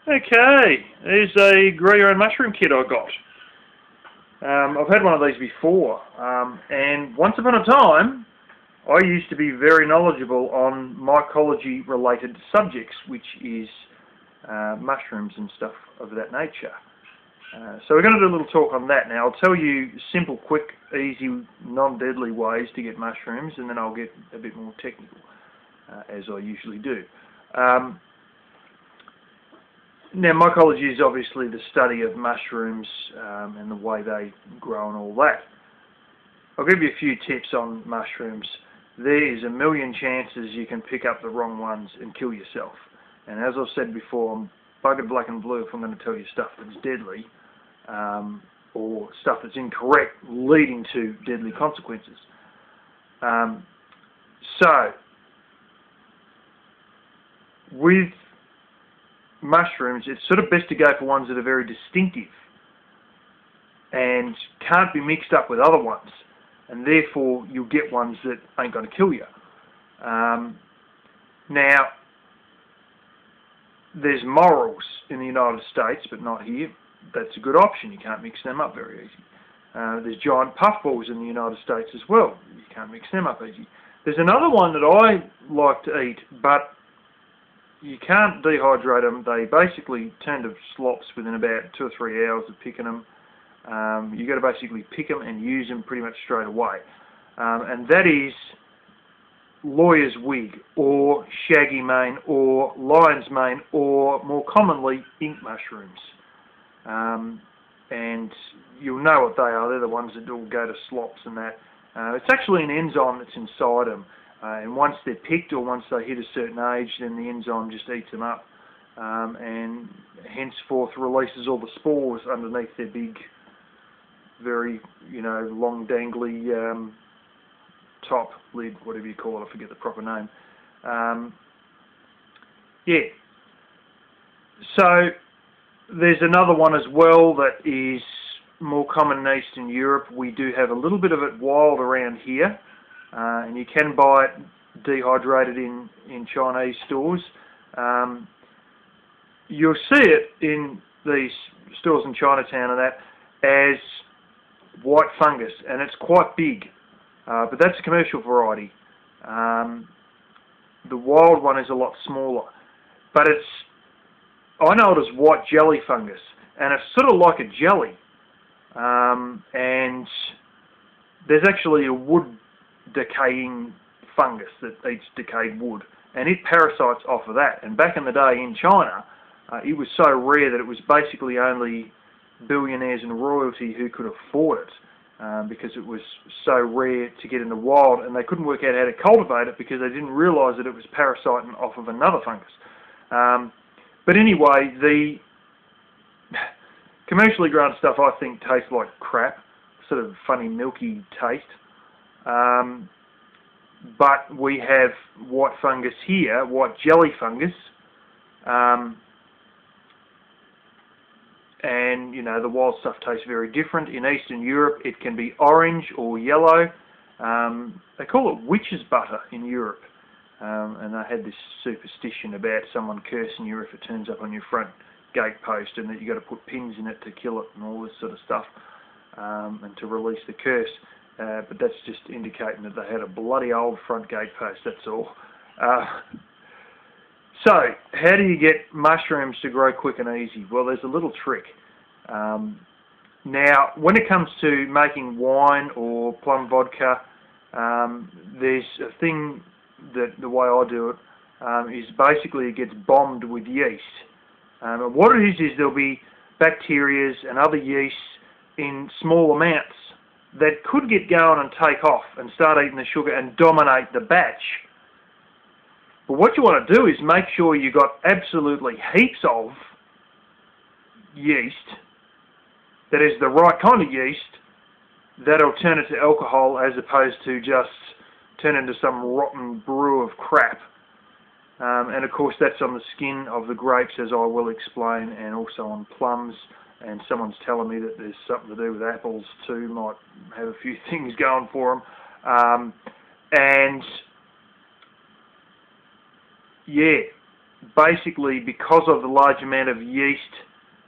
Okay, there's a grow your own mushroom kit I got. I've had one of these before, and once upon a time I used to be very knowledgeable on mycology related subjects, which is mushrooms and stuff of that nature. So we're going to do a little talk on that now. I'll tell you simple, quick, easy, non-deadly ways to get mushrooms, and then I'll get a bit more technical, as I usually do. Now, mycology is obviously the study of mushrooms and the way they grow and all that. I'll give you a few tips on mushrooms. There is a million chances you can pick up the wrong ones and kill yourself. And as I've said before, I'm buggered black and blue if I'm going to tell you stuff that's deadly or stuff that's incorrect leading to deadly consequences. So, with mushrooms, it's sort of best to go for ones that are very distinctive and can't be mixed up with other ones, and therefore you'll get ones that ain't going to kill you. Now, there's morels in the United States, but not here. That's a good option. You can't mix them up very easy. There's giant puffballs in the United States as well. You can't mix them up easy. There's another one that I like to eat, but you can't dehydrate them. They basically turn to slops within about 2 or 3 hours of picking them. You've got to basically pick them and use them pretty much straight away. And that is lawyer's wig, or shaggy mane, or lion's mane, or more commonly ink mushrooms. And you'll know what they are. They're the ones that all go to slops and that. It's actually an enzyme that's inside them. And once they're picked, or once they hit a certain age, then the enzyme just eats them up, and henceforth releases all the spores underneath their big, very, long dangly top lid, whatever you call it. I forget the proper name. Yeah. So there's another one as well that is more common in Eastern Europe. We do have a little bit of it wild around here. And you can buy it dehydrated in Chinese stores. You'll see it in these stores in Chinatown and that as white fungus, and it's quite big, but that's a commercial variety. The wild one is a lot smaller, but I know it as white jelly fungus, and it's sort of like a jelly, and there's actually a wood decaying fungus that eats decayed wood, and it parasites off of that. And back in the day in China, it was so rare that it was basically only billionaires and royalty who could afford it, because it was so rare to get in the wild, and they couldn't work out how to cultivate it because they didn't realise that it was parasiting off of another fungus. But anyway, the commercially grown stuff I think tastes like crap, sort of funny milky taste. But we have white fungus here, white jelly fungus, and the wild stuff tastes very different. In Eastern Europe it can be orange or yellow. They call it witch's butter in Europe, and they had this superstition about someone cursing you if it turns up on your front gate post, and that you got to put pins in it to kill it and all this sort of stuff, and to release the curse. But that's just indicating that they had a bloody old front gate post, that's all. So, how do you get mushrooms to grow quick and easy? Well, there's a little trick. Now, when it comes to making wine or plum vodka, there's a thing that the way I do it is basically it gets bombed with yeast. And what it is there'll be bacteria and other yeasts in small amounts that could get going and take off and start eating the sugar and dominate the batch. But what you want to do is make sure you've got absolutely heaps of yeast that is the right kind of yeast that'll turn it to alcohol, as opposed to just turn into some rotten brew of crap. And of course that's on the skin of the grapes, as I will explain, and also on plums. And someone's telling me that there's something to do with apples too, might have a few things going for them. And yeah, basically, because of the large amount of yeast,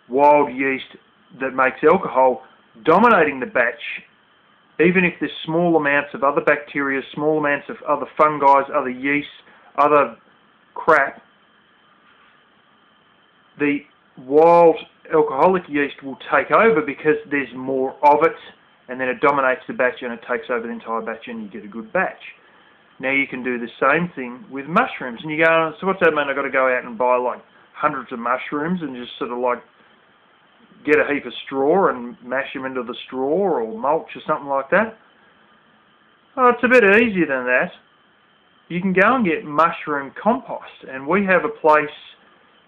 wild yeast that makes alcohol dominating the batch, even if there's small amounts of other bacteria, small amounts of other fungi, other yeasts, other crap, the wild alcoholic yeast will take over because there's more of it, and then it dominates the batch and it takes over the entire batch and you get a good batch. Now you can do the same thing with mushrooms, and you go, so what's that mean? I've got to go out and buy like hundreds of mushrooms and just sort of like get a heap of straw and mash them into the straw or mulch or something like that? Oh, it's a bit easier than that. You can go and get mushroom compost, and we have a place,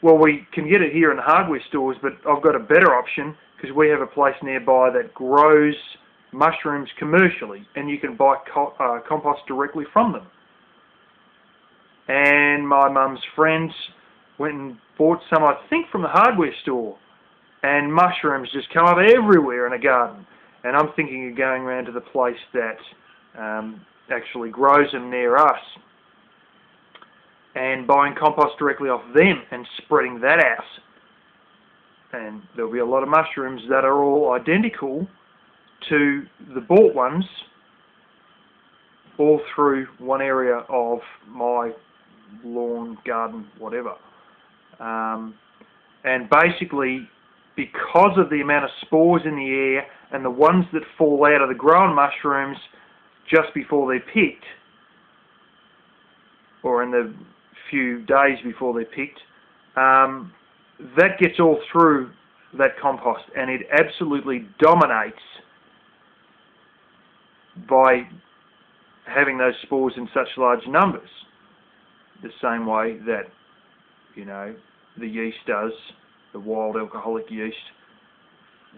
well, we can get it here in the hardware stores, but I've got a better option because we have a place nearby that grows mushrooms commercially, and you can buy compost directly from them. And my mum's friends went and bought some, I think, from the hardware store, and mushrooms just come up everywhere in a garden. And I'm thinking of going around to the place that actually grows them near us and buying compost directly off them and spreading that out. And there'll be a lot of mushrooms that are all identical to the bought ones, all through one area of my lawn, garden, whatever. And basically, because of the amount of spores in the air and the ones that fall out of the grown mushrooms just before they're picked, or in the few days before they're picked, that gets all through that compost, and it absolutely dominates by having those spores in such large numbers. The same way that, you know, the yeast does, the wild alcoholic yeast,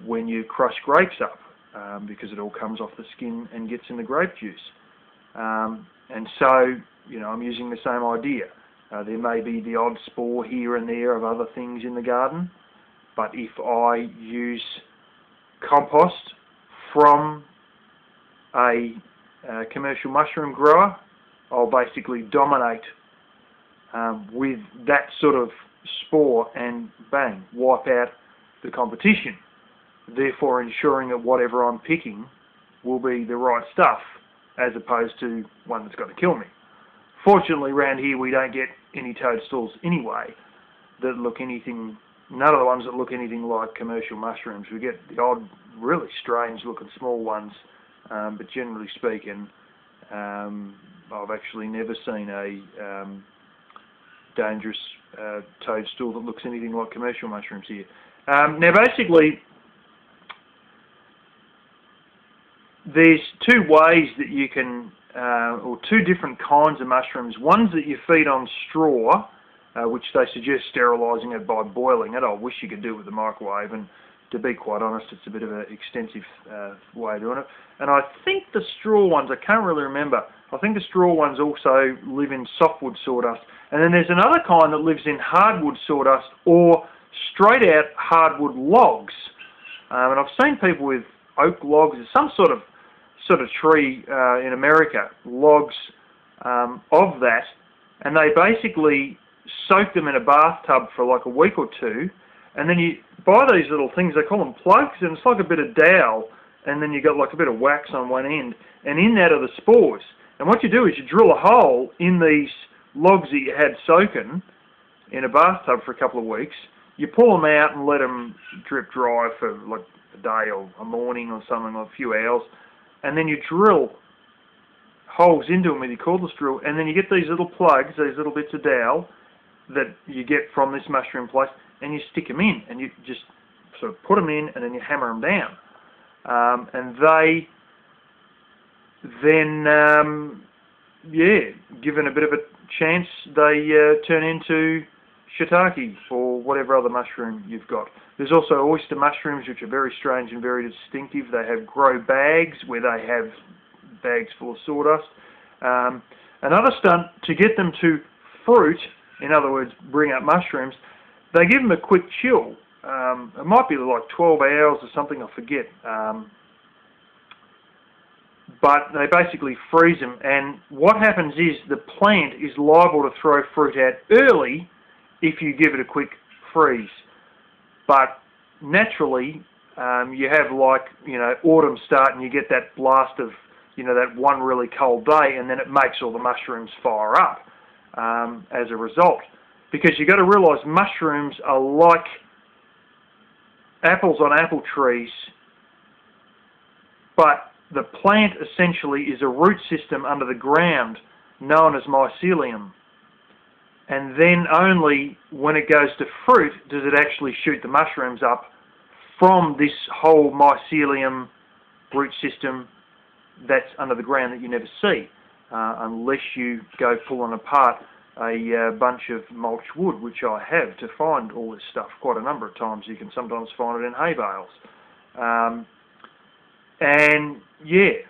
when you crush grapes up, because it all comes off the skin and gets in the grape juice. And so, you know, I'm using the same idea. There may be the odd spore here and there of other things in the garden, but if I use compost from a commercial mushroom grower, I'll basically dominate with that sort of spore and bang, wipe out the competition, therefore ensuring that whatever I'm picking will be the right stuff as opposed to one that's going to kill me. Fortunately, around here we don't get any toadstools anyway that look anything, none of the ones that look anything like commercial mushrooms. We get the odd, really strange looking small ones, but generally speaking, I've actually never seen a dangerous toadstool that looks anything like commercial mushrooms here. Now basically, there's two ways that you can, or two different kinds of mushrooms. One's that you feed on straw, which they suggest sterilising it by boiling it. I wish you could do it with the microwave, and to be quite honest, it's a bit of an extensive way of doing it. And I think the straw ones, I can't really remember, I think the straw ones also live in softwood sawdust. And then there's another kind that lives in hardwood sawdust or straight out hardwood logs. And I've seen people with oak logs, some sort of tree in America, logs of that, and they basically soak them in a bathtub for like a week or two, and then you buy these little things, they call them plugs, and it's like a bit of dowel, and then you got like a bit of wax on one end, and in that are the spores. And what you do is you drill a hole in these logs that you had soaking in a bathtub for a couple of weeks, you pull them out and let them drip dry for like a day or a morning or something, or a few hours, and then you drill holes into them with your cordless drill, and then you get these little plugs, these little bits of dowel that you get from this mushroom place, and you stick them in, and you just sort of put them in, and then you hammer them down. And they then, given a bit of a chance, they turn into shiitake or whatever other mushroom you've got. There's also oyster mushrooms, which are very strange and very distinctive. They have grow bags where they have bags full of sawdust. Another stunt to get them to fruit, in other words, bring up mushrooms, they give them a quick chill. It might be like 12 hours or something, I forget. But they basically freeze them, and what happens is the plant is liable to throw fruit out early if you give it a quick freeze. But naturally, you have, like, autumn start and you get that blast of, that one really cold day, and then it makes all the mushrooms fire up as a result. Because you've got to realise mushrooms are like apples on apple trees, but the plant essentially is a root system under the ground known as mycelium. And then only when it goes to fruit does it actually shoot the mushrooms up from this whole mycelium root system that's under the ground that you never see, unless you go pulling apart a bunch of mulch wood, which I have, to find all this stuff quite a number of times. You can sometimes find it in hay bales. And yeah,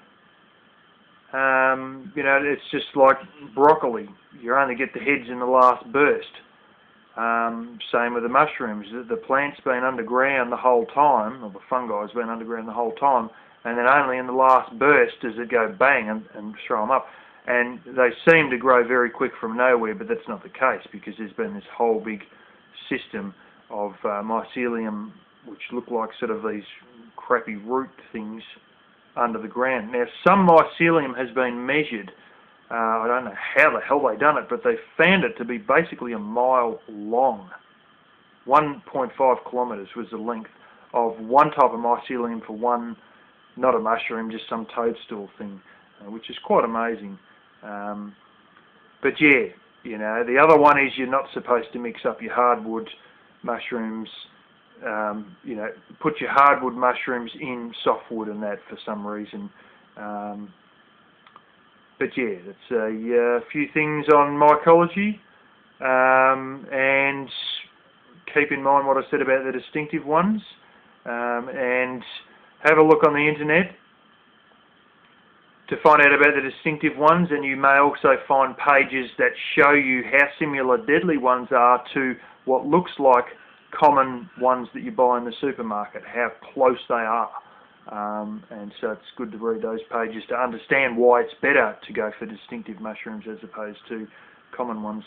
it's just like broccoli. You only get the heads in the last burst. Same with the mushrooms. The plant's been underground the whole time, or the fungi's been underground the whole time, and then only in the last burst does it go bang and throw them up. And they seem to grow very quick from nowhere, but that's not the case, because there's been this whole big system of mycelium, which look like sort of these crappy root things under the ground. Now, some mycelium has been measured. I don't know how the hell they done it, but they found it to be basically a mile long. 1.5 kilometres was the length of one type of mycelium for one, not a mushroom, just some toadstool thing, which is quite amazing. But yeah, the other one is you're not supposed to mix up your hardwood mushrooms. Put your hardwood mushrooms in softwood and that for some reason. But yeah, that's a few things on mycology, and keep in mind what I said about the distinctive ones, and have a look on the internet to find out about the distinctive ones, and you may also find pages that show you how similar deadly ones are to what looks like common ones that you buy in the supermarket, how close they are. And so it's good to read those pages to understand why it's better to go for distinctive mushrooms as opposed to common ones.